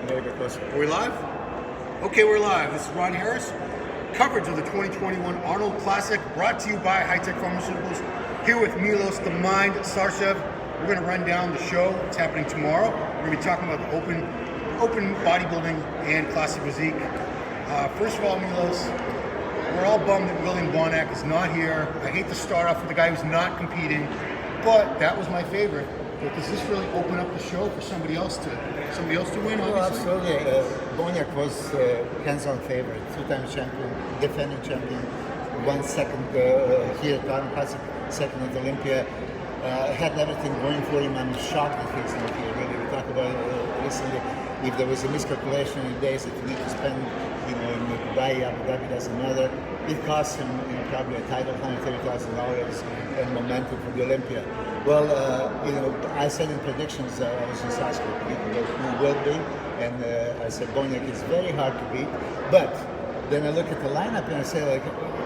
America Close. Are we live? Okay, we're live. This is Ron Harris. Coverage of the 2021 Arnold Classic brought to you by High-Tech Pharmaceuticals. Here with Milos the Mind Sarcev. We're going to run down the show. It's happening tomorrow. We're going to be talking about the open bodybuilding and classic physique. First of all, Milos, we're all bummed that William Bonac is not here. I hate to start off with the guy who's not competing, but that was my favorite. But does this really open up the show for somebody else to win? Well, Obviously, absolutely. Bonac was hands-on favorite, two-time champion, defending champion, 1 second here at Arnold Classic, second at Olympia. Had everything going for him. I'm shocked that he's not here. Really, we talked about recently. If there was a miscalculation in days that you need to spend, in Dubai, Abu Dhabi, doesn't matter. It cost him, probably a title, $130,000 and momentum for the Olympia. Well, I said in predictions, I was just asking people who will be, and I said Bonac is very hard to beat. But then I look at the lineup and I say, like,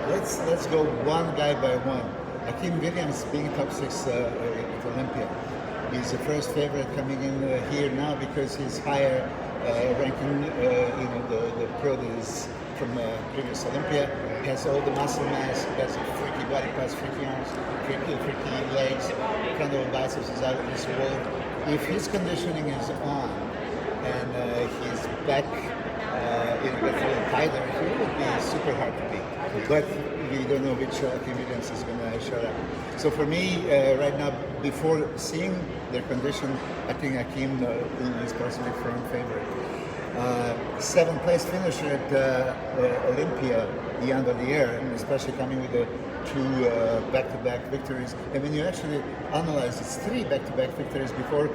let's go one guy by one. Hakeem Williams being top 6 at Olympia. He's the first favorite coming in here now because he's higher ranking. The pro that is from previous Olympia has all the muscle mass, has a freaky body, has freaky arms, freaky legs, frontal biceps is out of this world. If his conditioning is on and he's back tighter, he would be super hard to beat. But we don't know which Hakeem Williams is going to show up. So for me, right now, before seeing their condition, I think Hakeem is possibly firm favorite. 7th place finisher at Olympia the end of the year, and especially coming with the 2 back-to-back victories. And when you actually analyze, it's 3 back-to-back victories. Before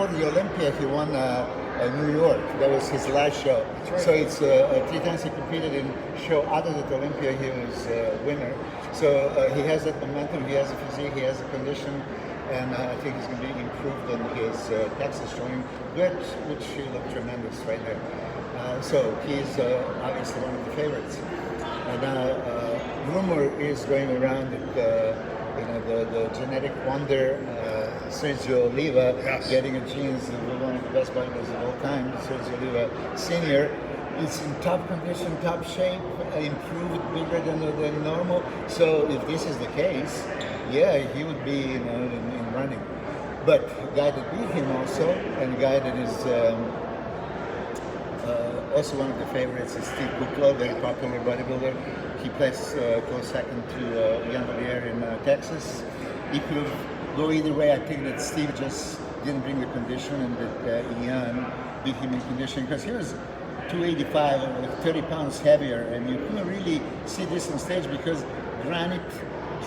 the Olympia, he won New York. That was his last show. Right. So it's 3 times he competed in show other than Olympia. He was winner. So he has that momentum. He has a physique. He has a condition. And I think he's going to be improved on his Texas showing, which he looked tremendous right there. So he's obviously one of the favorites. And rumor is going around that the genetic wonder Sergio Liva, yes, getting a genes of one of the best bodybuilders of all time, Sergio Liva Senior, is in top condition, top shape, improved bigger than normal. So if this is the case, yeah, he would be in running. But a guy that beat him also, and a guy that is also one of the favorites is Steve Buclo, very popular bodybuilder. He placed close second to Untitled in Texas. He could go either way. I think that Steve just didn't bring the condition, and that Ian beat him in condition because he was 285, 30 pounds heavier, and you couldn't really see this on stage because granite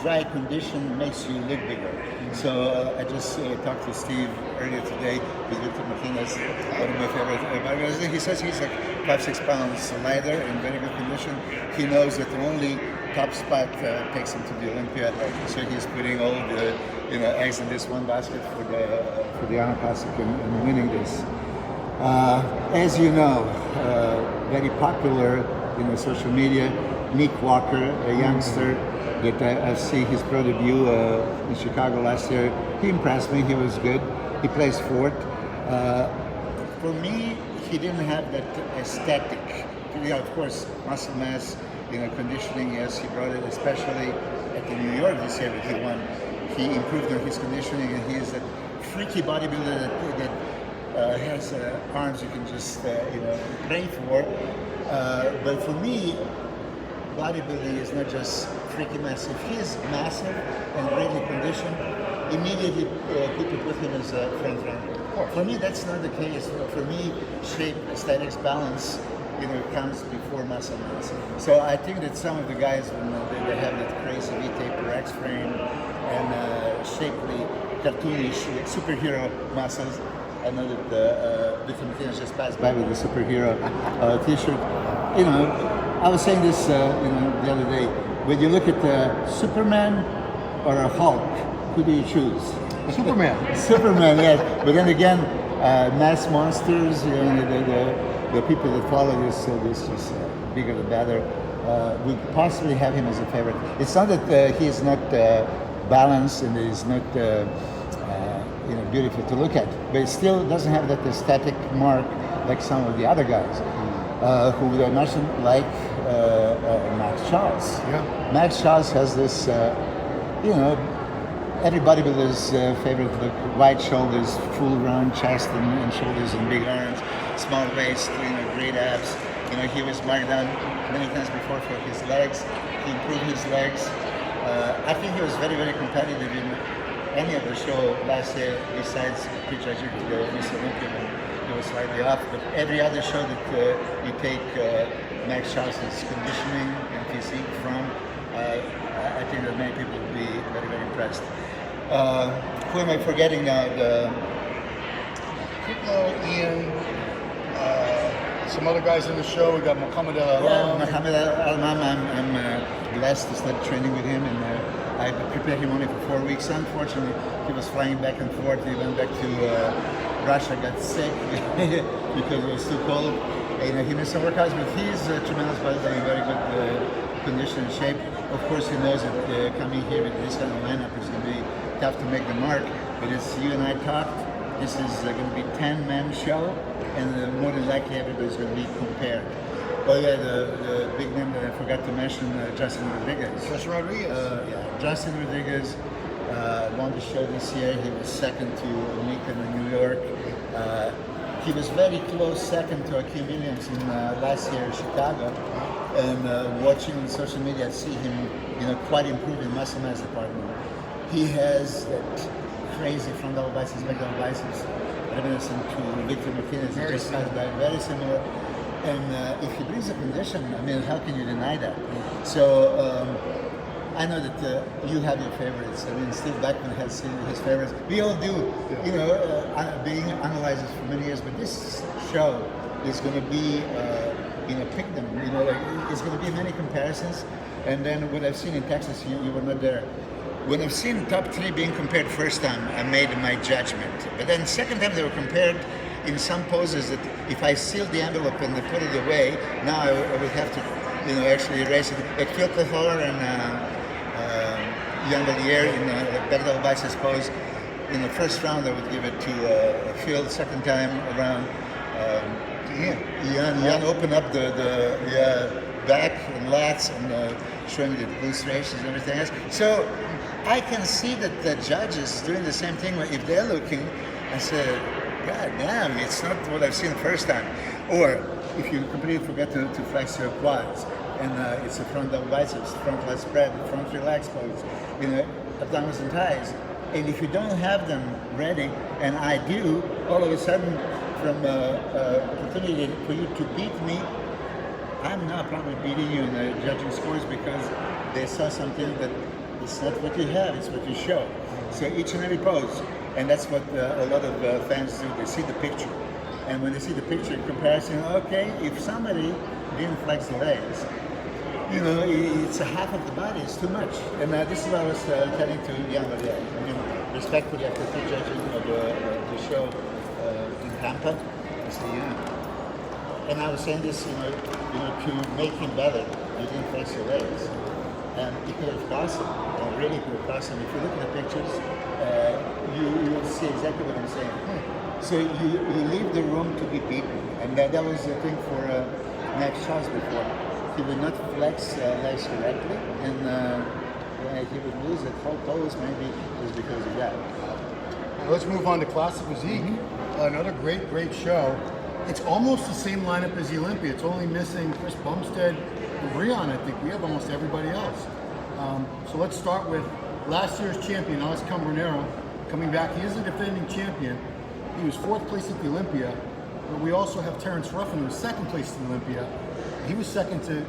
dry condition makes you look bigger. So I just talked to Steve earlier today with Victor Martinez, one of my favorite bodybuilders. He says he's like 5-6 pounds lighter in very good condition. He knows that the only top spot takes him to the Olympia, so he's putting all the eggs in this one basket for the Arnold Classic and winning this. As you know, very popular in social media, Nick Walker, a youngster that I see his pro debut in Chicago last year. He impressed me. He was good. He plays fourth. For me, he didn't have that aesthetic. Of course, muscle mass, conditioning. Yes, he brought it, especially at the New York this year that he won. He improved on his conditioning, and he is a freaky bodybuilder that has arms you can just pray for. But for me, bodybuilding is not just freaky mass. If he's massive and greatly conditioned, immediately people put him as a front runner. For me, that's not the case. For me, shape, aesthetics, balance, comes before muscle mass. So I think that some of the guys, when they have that crazy V-tape or X-frame and shapely, cartoonish, superhero muscles. I know that Victor Martinez just passed by with the superhero T-shirt. I was saying this the other day. When you look at Superman or a Hulk, who do you choose? Superman. Superman, yes. But then again, mass monsters, the people that follow this just bigger the better, would possibly have him as a favorite. It's not that he is not balanced and is not beautiful to look at. But it still doesn't have that aesthetic mark like some of the other guys, who I mentioned, like Max Charles. Yeah. Max Charles has this, every bodybuilder's favorite look: wide shoulders, full round chest and shoulders, and big arms, small waist, great abs. He was marked down many times before for his legs. He improved his legs. I think he was very, very competitive in any of the show last year, besides prejudging to the Miss Olympia when he was slightly off. But every other show that you take Max Charles' conditioning and physique from, I think that many people will be very, very impressed. Who am I forgetting now? Buclo, Ian, some other guys in the show. We got Mohamed El Mohamed Al-Imam, I'm blessed to start training with him, and I prepared him only for 4 weeks. Unfortunately, he was flying back and forth. He went back to Russia, got sick because it was too cold. He missed some workouts, but he's a tremendous bodybuilder, in very good condition and shape. Of course, he knows that coming here with this kind of lineup is going to be tough to make the mark. But as you and I talked, this is going to be a 10-man show, and more than likely everybody's going to be compared. Oh yeah, the big name that I forgot to mention, Justin Rodriguez. Justin Rodriguez won the show this year. He was second to Nick in New York. He was very close second to Akeem Williams in last year in Chicago. And watching on social media, I see him, quite improving muscle mass department. He has that crazy front double biceps, back double biceps, reminiscent to Victor Martinez. He just has that very similar. And if he brings a condition, how can you deny that? So I know that you have your favorites. Steve Blackman has his favorites. We all do, being analyzers for many years. But this show is going to be, pick them. It's going to be many comparisons. And then what I've seen in Texas, you were not there. When I've seen top 3 being compared first time, I made my judgment. But then second time they were compared in some poses that if I sealed the envelope and put it away, now I would have to, actually erase it. Like Phil Cahor and Jan Valier in the back double biceps pose, in the first round I would give it to Phil. Second time around, Jan opened up the back and lats and showing the glute striations and everything else. So I can see that the judges doing the same thing. If they're looking, I said, God damn, it's not what I've seen the first time. Or if you completely forget to flex your quads, and it's a front double biceps, front lat spread, front relax pose, abdominals and thighs. And if you don't have them ready, and I do, all of a sudden, from opportunity for you to beat me, I'm now probably beating you in the judging scores because they saw something that it's not what you have, it's what you show. So each and every pose, and that's what a lot of fans do. They see the picture, and when they see the picture in comparison, okay, if somebody didn't flex the legs, it's a half of the body. It's too much. And this is what I was telling to Jan Valier. Respectfully, after judging the show in Tampa, I said, and I was saying this, to make him better, you didn't flex your legs. And it could have cost him, really could have cost him. If you look at the pictures, you will see exactly what I'm saying. So you leave the room to be beaten. And that was the thing for Max Charles before. He would not flex legs correctly, and he would lose that whole pose maybe just because of that. Let's move on to Classic Physique. Another great show. It's almost the same lineup as the Olympia. It's only missing Chris Bumstead and Breon. I think we have almost everybody else. So let's start with last year's champion, Alex Cambronero, coming back. He is a defending champion. He was 4th place at the Olympia, but we also have Terrence Ruffin, who was 2nd place at the Olympia. He was second to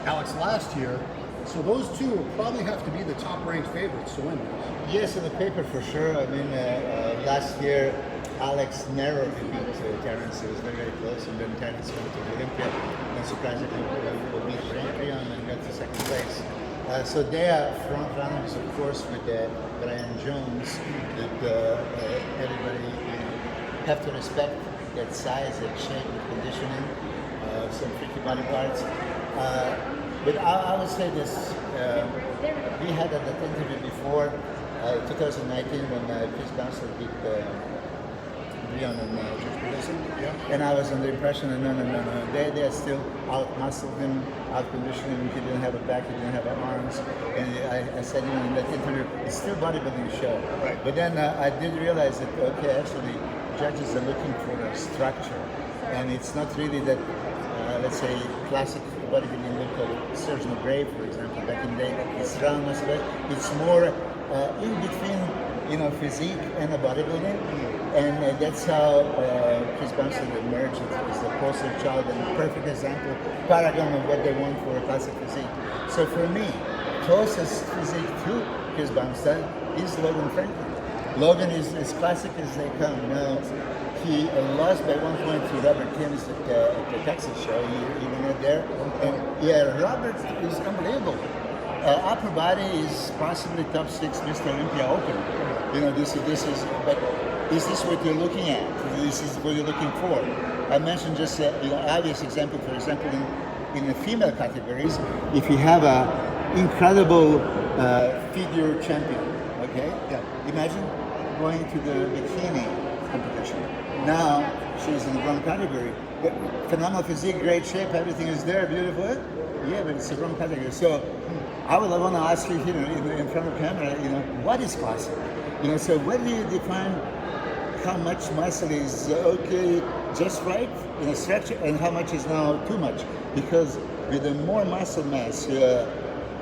Alex last year. So those two will probably have to be the top-ranked favorites to win this. Yes, in the paper for sure. Last year, Alex narrowly beat Terrence. It was very, very close, and then Terrence went to the Olympia. And surprisingly, we beat Breon and got to 2nd place. So they are front runners, of course, with Brian Jones. That everybody have to respect that size, that shape, the conditioning, some freaky body parts. But I would say this: we had that interview before. 2019 when Chris Bamstead beat Brian and George Peterson. Yeah. And I was under the impression that no. They are still out-muscled him, out-conditioned him. He didn't have a back, he didn't have arms. And I said, in that interview, it's still bodybuilding show. Right. But then I did realize that, okay, actually, judges are looking for a structure. And it's not really that, let's say, classic bodybuilding look like Sergio Liva, for example, back in the day. It's round muscle. It's more in between, physique and a bodybuilding. And that's how Chris Bamstead emerged as the poster child and perfect example, paragon of what they want for a classic physique. So for me, closest physique to Chris Bamstead is Logan Franklin. Logan is as classic as they come. Now, he lost by 1 point to Robert Timms at the Texas show. You were not there. And yeah, Robert is unbelievable. Upper body is possibly top 6 Mr. Olympia Open. This is, but is this what you're looking at? This is what you're looking for. I mentioned just obvious example. For example, in the female categories, if you have a incredible figure champion, okay? Yeah. Imagine going to the bikini competition. Now she's in the wrong category. But phenomenal physique, great shape, everything is there, beautiful. Yeah, but it's the wrong category. So I would want to ask you here in front of camera, what is classic? So where do you define how much muscle is okay, just right in a structure, and how much is now too much? Because with the more muscle mass,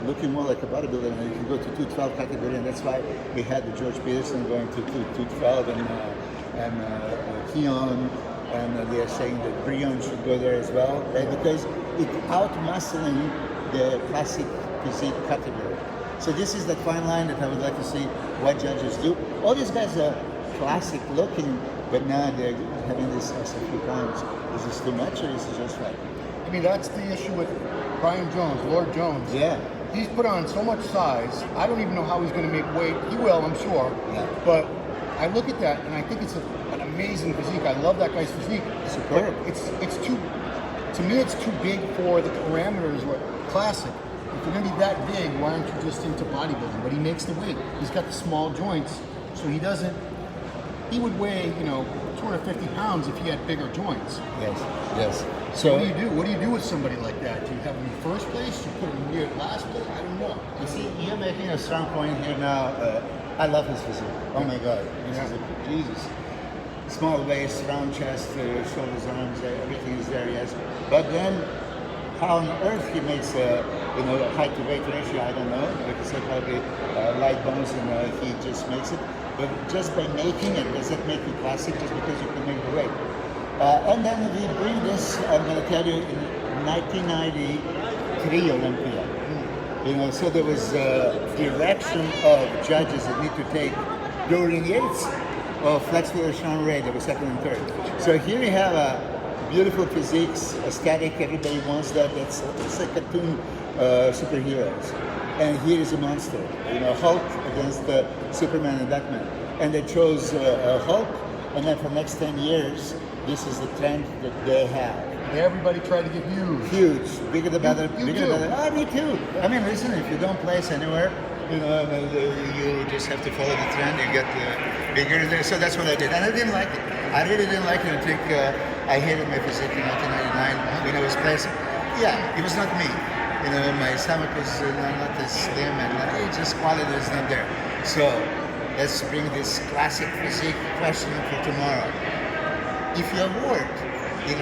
looking more like a bodybuilder, and you can go to 212 category, and that's why we had the George Peterson going to 212 and Keon, and they are saying that Brian should go there as well, right? Because it's out-muscling the classic physique category. So this is that fine line that I would like to see what judges do. All these guys are classic looking, but now they're having this extra few pounds. Is this too much or is it just right? I mean, that's the issue with Brian Jones, Lord Jones. Yeah. He's put on so much size. I don't even know how he's going to make weight. He will, I'm sure. Yeah. But I look at that and I think it's an amazing physique. I love that guy's physique. Superb. It's too, to me, it's too big for the parameters. Classic. If you're going to be that big, why aren't you just into bodybuilding? But he makes the weight. He's got the small joints, so he doesn't. He would weigh, 250 pounds if he had bigger joints. Yes. So what do you do? What do you do with somebody like that? Do you have him in first place? Do you put him near last place? I don't know. you see, you're making a strong point here now. I love his physique. Oh my God, this is Jesus. Small waist, round chest, shoulders, arms, everything is there. Yes, but then how on earth he makes height to weight ratio? I don't know. Like I said, probably light bones, and he just makes it. But just by making it, does it make you classic just because you can make the weight? And then we bring this, I'm going to tell you, in 1993 Olympia. So there was direction of judges that need to take Dorian Yates or Flex Wheeler Sean Ray, that was second and third. So here we have a beautiful physiques, aesthetic, everybody wants that. It's like cartoon superheroes. And here is a monster, Hulk against Superman and Batman. And they chose Hulk, and then for the next 10 years, this is the trend that they have. Everybody tried to get huge. Huge, bigger the better, You bigger do. the better. Oh, me too. I mean, listen, if you don't place anywhere, you just have to follow the trend, you get bigger. So that's what I did. And I didn't like it. I really didn't like it. I think I hated my physique in 1999 when I was placing. Yeah, it was not me. My stomach was not as slim, and it just quality is not there. So let's bring this classic physique question for tomorrow. If you award,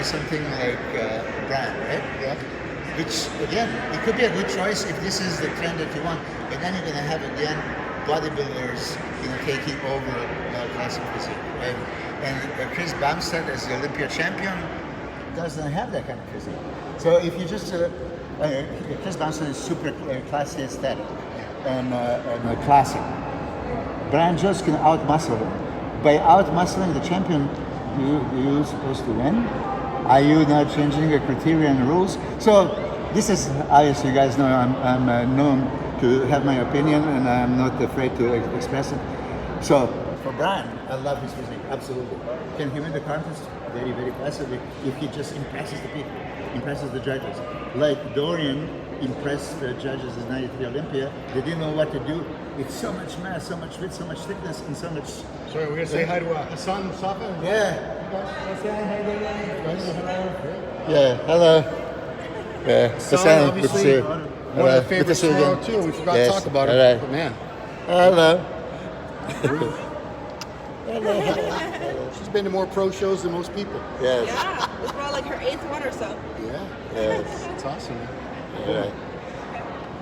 something like brand, right? Yeah. Which again, it could be a good choice if this is the trend that you want. But then you're gonna have again bodybuilders, taking over classic physique, right? And Chris Bamstead as the Olympia champion doesn't have that kind of physique. So if you just Chris Bamstead is super classy aesthetic and classic. Brian Jones can out-muscle him. By out-muscling the champion, you supposed to win? Are you now changing the criteria and rules? So this is, as you guys know, I'm known to have my opinion, and I'm not afraid to express it. So for Brian, I love his physique, absolutely. Can he win the contest? Very, very possibly, if he just impresses the people, impresses the judges. Like Dorian impressed the judges in 93 Olympia. They didn't know what to do. It's so much mass, so much width, so much thickness, and so much... Sorry, we're going to say hi to Hassan Mustafa. Yeah. Yeah, hello. Yeah, Hassan, obviously, one of the favorites Good to see you tomorrow, again. too. We forgot to talk about it, All right. but man. Hello. She's been to more pro shows than most people. Yes. Yeah, this is probably like her 8th one or so. Yeah. Yes. That's awesome. All right.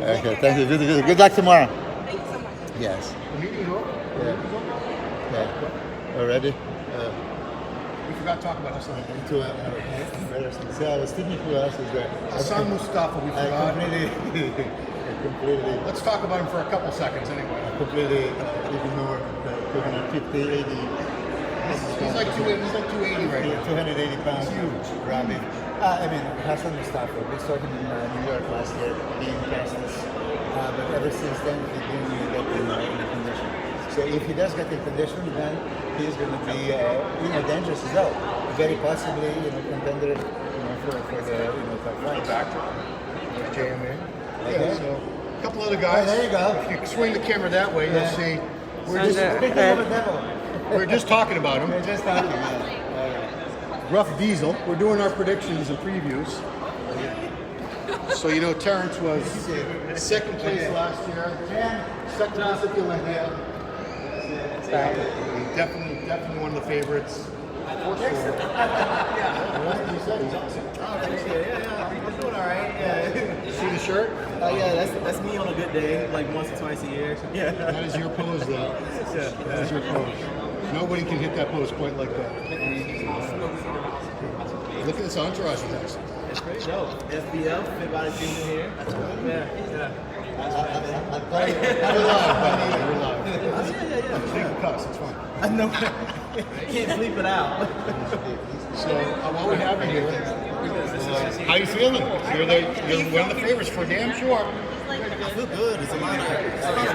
Okay, thank you. Good luck tomorrow. Thank you so much. Yes. The meeting over? Yeah. Yeah. Already? We forgot to talk about Hassan. So I was thinking who else is there. Hassan Mustafa, we I forgot. completely, Let's talk about him for a couple seconds anyway. completely ignored the 250, 80. He's like 280 right now. 280 pounds. Huge. Robbie. I mean, Hassan Mustafa, we saw him in New York last year being fastest. But ever since then, he didn't really get in the condition. So if he does get in condition, then he's going to be dangerous as well. Very possibly, contender, for the top five. Back to JMA. Okay. Yeah, so a couple other guys. Oh, there you go. If you swing the camera that way, Yeah. you'll see. Big of a devil. We're just talking about him. We're just talking about it. Rough Diesel. We're doing our predictions and previews. So Terrence was second place last year. Second place at the Olympia. Definitely one of the favorites. For sure. Yeah. You said he's awesome. I'm doing all right. Yeah. See the shirt? Yeah, that's me on a good day, like once or twice a year. Yeah. That is your pose, though. That is your pose. Nobody can hit that pose quite like that. Look at this entourage he has. It's pretty dope. FBL, Fit Body Fusion here. Yeah. I'll tell you. We're live, by the way. We're live. Yeah. You can cuss, it's fine. I know. Can't bleep it out. So, while we have you here, how you feeling? You're one of the favorites for damn sure. I feel good. It's a lot of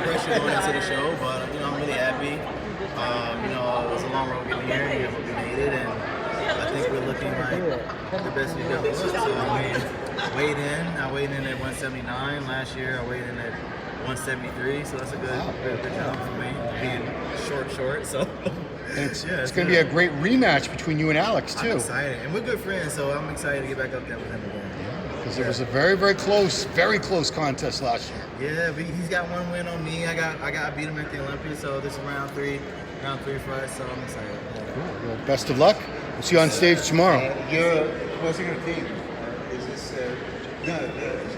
pressure going into the show, but I'm really happy. It was a long road getting here. We made it, and I think we're looking like the best we've ever looked. So I weighed in at 179. Last year I weighed in at 173. So that's a good jump for me. Being short. So. It's going to be a great rematch between you and Alex, too. I'm excited, and we're good friends, so I'm excited to get back up there with him again. Because it was a very close contest last year. Yeah, but he's got one win on me. I beat him at the Olympics, so this is round three for us, so I'm excited. Cool. Well, best of luck. We'll see you on stage tomorrow. You're closing your team. Is this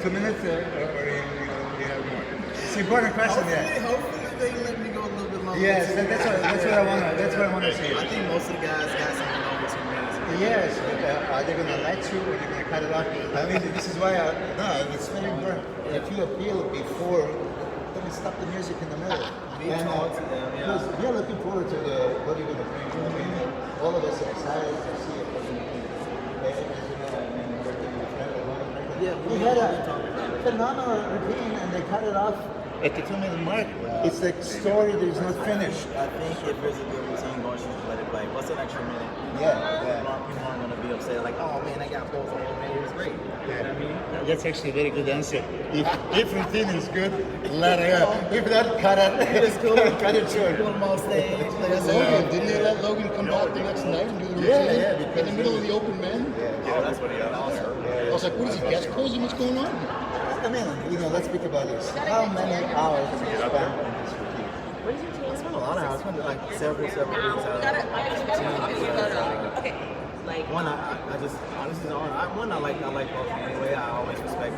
2 minutes or you have more? It's an important question. Hopefully they let me go a little bit longer. Yes, that's what I want to say. I think most of the guys got something over 2 minutes. Yes, but are they going to let you or are they going to cut it off? I mean, this is why it's very important. If you appeal before, then stop the music in the middle. Be talk to them, yeah. Because we are looking forward to what you're going to bring. I mean, all of us are excited to see it. We had a phenomenal routine and they cut it off at the 2 minute mark. It's like story that is not finished. I think if there's a good routine going, you should let it play. What's an extra minute? Yeah. People aren't going to be upset like, oh man, I got both of them. It was great. You know what I mean? That's actually a very good answer. If routine is good, let it go. If not, cut it. Cut it short. Put them on stage. Didn't they let Logan come back the next night and do the routine? Yeah, in the middle of the open men? Oh, that's what he got. I was like, what is he, guest posing? What's going on? I mean, let's speak about this. How many hours did you spend on this routine? I spent a lot of hours. I spent like several weeks out of it. Okay. One, I just honestly I like both anyway. I always respect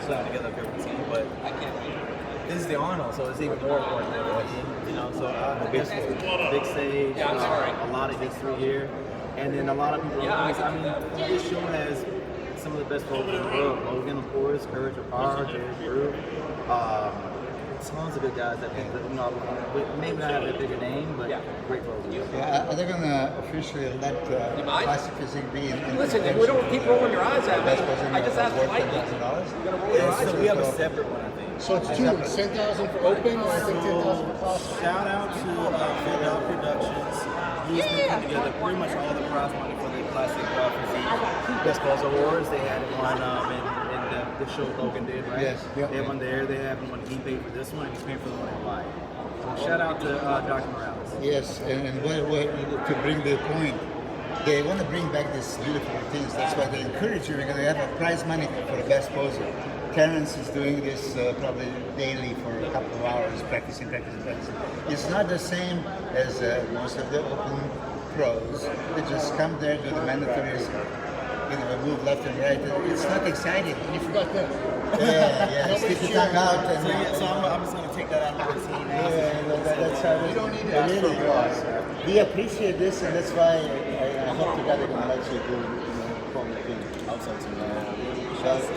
putting together a good routine, but this is the Arnold, so it's even more important. So big stage, a lot of history here, and then a lot of people. I mean, this show has some of the best pros in the world. Logan, of course, Courage of Power, Jared Brew. tons of good guys that think that, you know, maybe not have a bigger name, but great programs. Yeah, are they going to officially let classic physique be in Listen, we don't keep rolling your eyes at me. I just asked worth politely. $10,000? You're gonna roll your eyes So at we me. have a separate one, I think. So it's two, 10,000 for open, or I think 10,000 for classic. Shout out to Phil Productions. He's been putting together pretty much all the prize money for the classic physique Best Balls Awards. They had one in the show Logan did, right? Yes. Yep. They have one there. They have one. He paid for this one, and he's paying for the one in Hawaii. So shout out to Dr. Morales. Yes, and to bring the point, they want to bring back these beautiful routines. That's why they encourage you. We're going to have a prize money for the best poser. Terrence is doing this probably daily for a couple of hours, practicing. It's not the same as most of the open pros. They just come there, do the mandatories, move left and right. It's not exciting. You forgot that. Yeah, stick your tongue out. And, So I'm just going to take that out of the routine. that's how You don't need to ask for really applause. we appreciate this, and that's why I hope to God they're going to let you do formal thing. Also to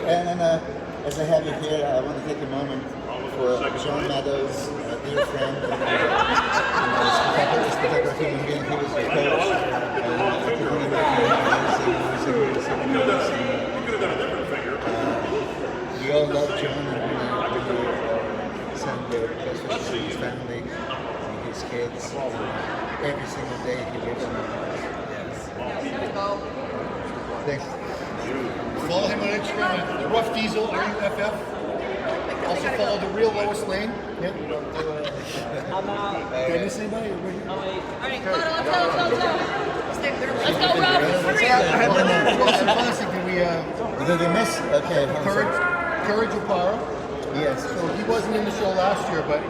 And as I have you here, I want to take a moment for John Meadows, a dear friend, spectacular human being. He was a coach. We all love John, and we send the best wishes to his family and his kids. Every single day he lives in our hearts. Thanks. Follow him on Instagram at Rough Diesel, RUFF. Also follow the real Lois Lane. Yep. I'm out. Dennis, anybody? Alright, let's go, Rob. Classic, did we, Did they miss? Okay. Courage Opara. Yes. So he wasn't in the show last year, but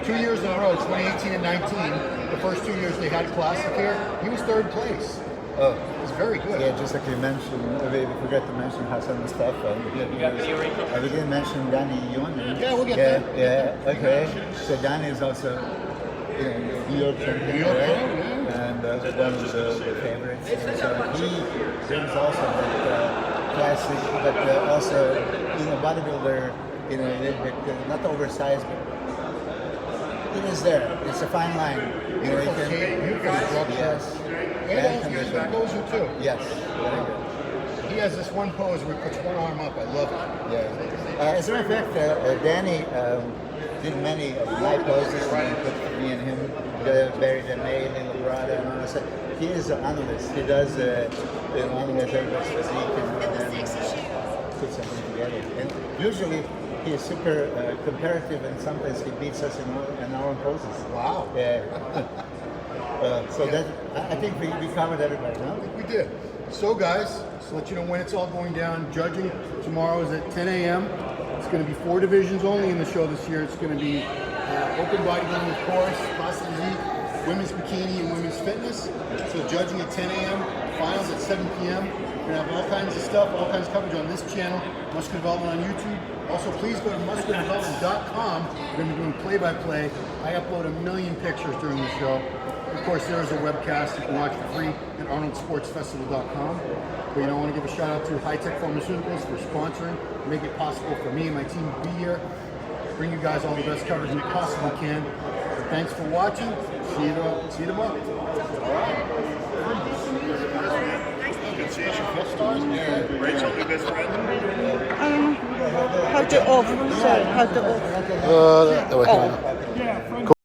2 years in a row, 2018 and 19, the first 2 years they had Classic here, he was third place. Oh. It was very good. Yeah, just like you mentioned, we forgot to mention Hassan Mustafa. We didn't mention Danny Yonan. Yeah, we'll get there. Yeah, okay. So Danny is also New York champion, New York, right? yeah. And one of the favorites. So he brings also that classic, but also bodybuilder, a little bit not oversized, but it is there. It's a fine line. Beautiful shape, beautiful structure. Yes. And here's the poser too. Yes, very good. He has this one pose where he puts one arm up. I love it. Yeah. As a matter of fact, Danny did many of my poses, and put me and him buried in May, Lila Brada, and all this. He is an analyst. He does analyze everybody's physique and put something together. And usually he is super comparative, and sometimes he beats us in our own poses. Wow. Yeah. So that I think we covered everybody, no? I think we did. So guys, just to let you know when it's all going down, judging tomorrow is at 10 a.m. It's going to be 4 divisions only in the show this year. It's going to be open bodybuilding, of course, classic physique, women's bikini, and women's fitness. So judging at 10 a.m., finals at 7 p.m. We're going to have all kinds of stuff, all kinds of coverage on this channel, Muscular Development on YouTube. Also, please go to musculardevelopment.com. We're going to be doing play-by-play. I upload 1 million pictures during the show. Of course, there is a webcast you can watch for free at arnoldsportsfestival.com. But I want to give a shout out to High-Tech Pharmaceuticals for sponsoring, make it possible for me and my team to be here, bring you guys all the best coverage we possibly can. So thanks for watching. See you tomorrow. All right. Rachel, your best friend? How to off? Sorry, how to off?